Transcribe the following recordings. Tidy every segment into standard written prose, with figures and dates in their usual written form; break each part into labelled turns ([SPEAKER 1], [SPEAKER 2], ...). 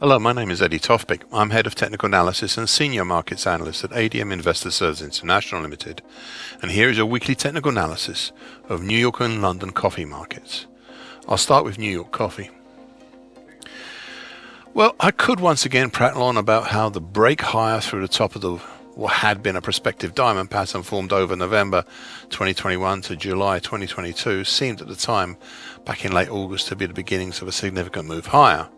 [SPEAKER 1] Hello, my name is Eddie Tofpik. I'm Head of Technical Analysis and Senior Markets Analyst at ADM Investor Services International Limited, and here is a weekly technical analysis of New York and London coffee markets. I'll start with New York coffee. Well, I could once again prattle on about how the break higher through the top of what had been a prospective diamond pattern formed over November 2021 to July 2022 seemed at the time, back in late August, to be the beginnings of a significant move higher.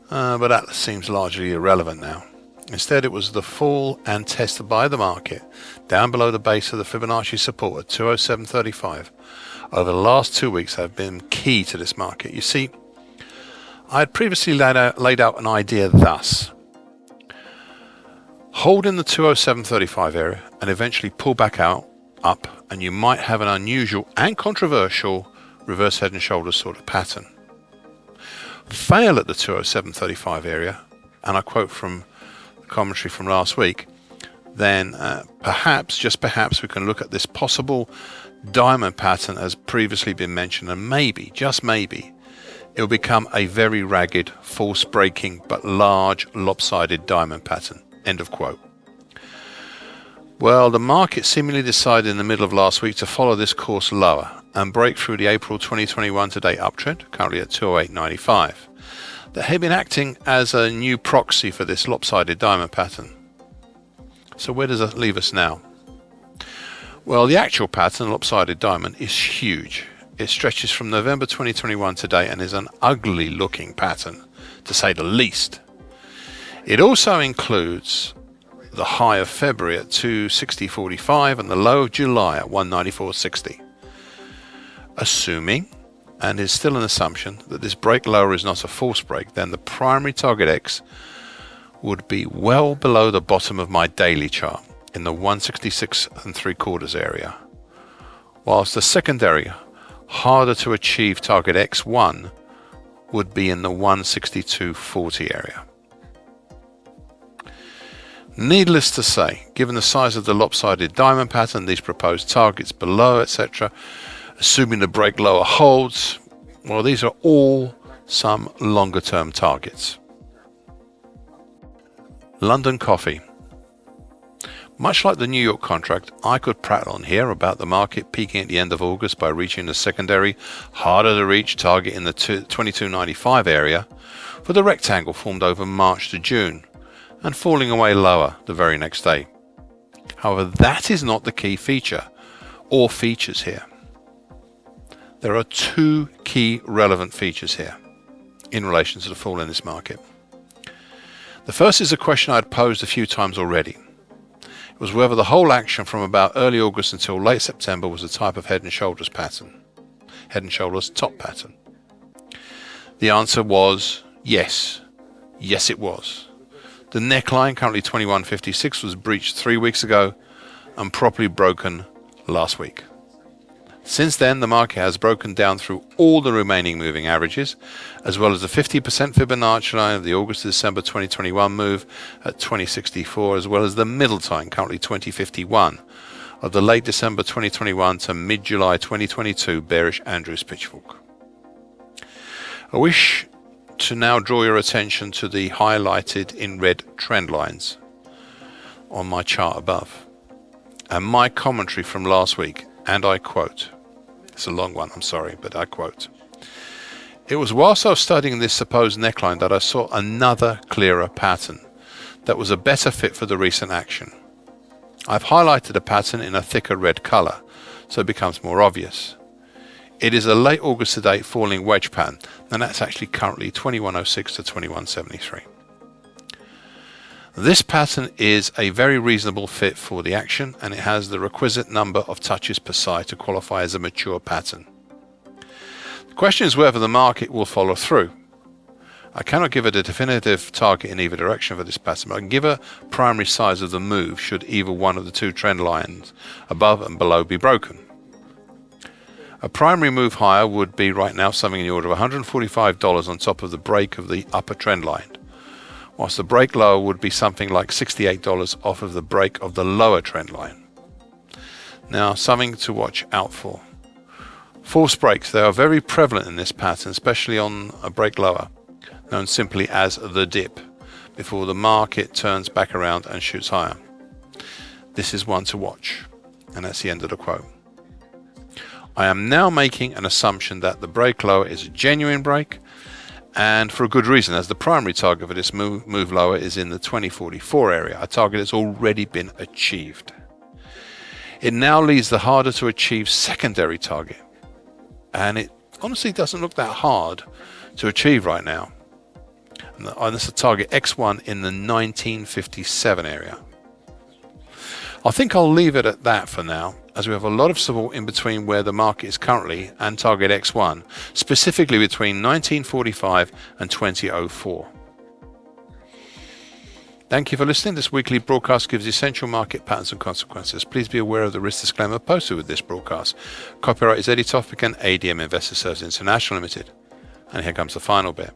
[SPEAKER 1] But that seems largely irrelevant now. Instead, it was the fall and test by the market down below the base of the Fibonacci support at 207.35 over the last 2 weeks have been key to this market. You see, I had previously laid out an idea thus: hold in the 207.35 area and eventually pull back up, and you might have an unusual and controversial reverse head and shoulders sort of pattern. Fail at the 207.35 area, and I quote from the commentary from last week, then perhaps, just perhaps, we can look at this possible diamond pattern as previously been mentioned, and maybe, just maybe, it will become a very ragged, false breaking, but large, lopsided diamond pattern. End of quote. Well, the market seemingly decided in the middle of last week to follow this course lower and break through the April 2021 to date uptrend, currently at 208.95. That had been acting as a new proxy for this lopsided diamond pattern. So where does that leave us now? Well, the actual pattern, lopsided diamond, is huge. It stretches from November 2021 to date and is an ugly looking pattern, to say the least. It also includes the high of February at 260.45 and the low of July at 194.60. Assuming, and is still an assumption, that this break lower is not a false break, then the primary target X would be well below the bottom of my daily chart in the 166.75 area, whilst the secondary, harder to achieve target X1 would be in the 162.40 area. Needless to say, given the size of the lopsided diamond pattern, these proposed targets below, etc., assuming the break lower holds, well, these are all some longer term targets. London coffee. Much like the New York contract, I could prattle on here about the market peaking at the end of August by reaching the secondary, harder to reach target in the 22.95 area for the rectangle formed over March to June and falling away lower the very next day. However, that is not the key feature or features here. There are two key relevant features here in relation to the fall in this market. The first is a question I had posed a few times already. It was whether the whole action from about early August until late September was a type of head and shoulders pattern, head and shoulders top pattern. The answer was yes. Yes, it was. The neckline, currently 21.56, was breached 3 weeks ago and properly broken last week. Since then, the market has broken down through all the remaining moving averages, as well as the 50% Fibonacci line of the August to December 2021 move at 2064, as well as the middle time, currently 2051, of the late December 2021 to mid-July 2022 bearish Andrews pitchfork. I wish to now draw your attention to the highlighted in red trend lines on my chart above, and my commentary from last week, and I quote. It's a long one, I'm sorry, but I quote. It was whilst I was studying this supposed neckline that I saw another clearer pattern that was a better fit for the recent action. I've highlighted the pattern in a thicker red color, so it becomes more obvious. It is a late August to date falling wedge pattern, and that's actually currently 2106 to 2173. This pattern is a very reasonable fit for the action, and it has the requisite number of touches per side to qualify as a mature pattern. The question is whether the market will follow through. I cannot give it a definitive target in either direction for this pattern, but I can give a primary size of the move should either one of the two trend lines above and below be broken. A primary move higher would be right now something in the order of $145 on top of the break of the upper trend line, whilst the break lower would be something like $68 off of the break of the lower trend line. Now, something to watch out for. False breaks, they are very prevalent in this pattern, especially on a break lower. known simply as the dip, before the market turns back around and shoots higher. This is one to watch. And that's the end of the quote. I am now making an assumption that the break lower is a genuine break, and for a good reason, as the primary target for this move lower is in the 2044 area, a target that's already been achieved. It now leaves the harder to achieve secondary target, and it honestly doesn't look that hard to achieve right now. And that's a target X1 in the 1957 area. I think I'll leave it at that for now, as we have a lot of support in between where the market is currently and target X1, specifically between 1945 and 2004. Thank you for listening. This weekly broadcast gives essential market patterns and consequences. Please be aware of the risk disclaimer posted with this broadcast. Copyright is Eddie Tofpik and ADM Investor Services International Limited. And here comes the final bit.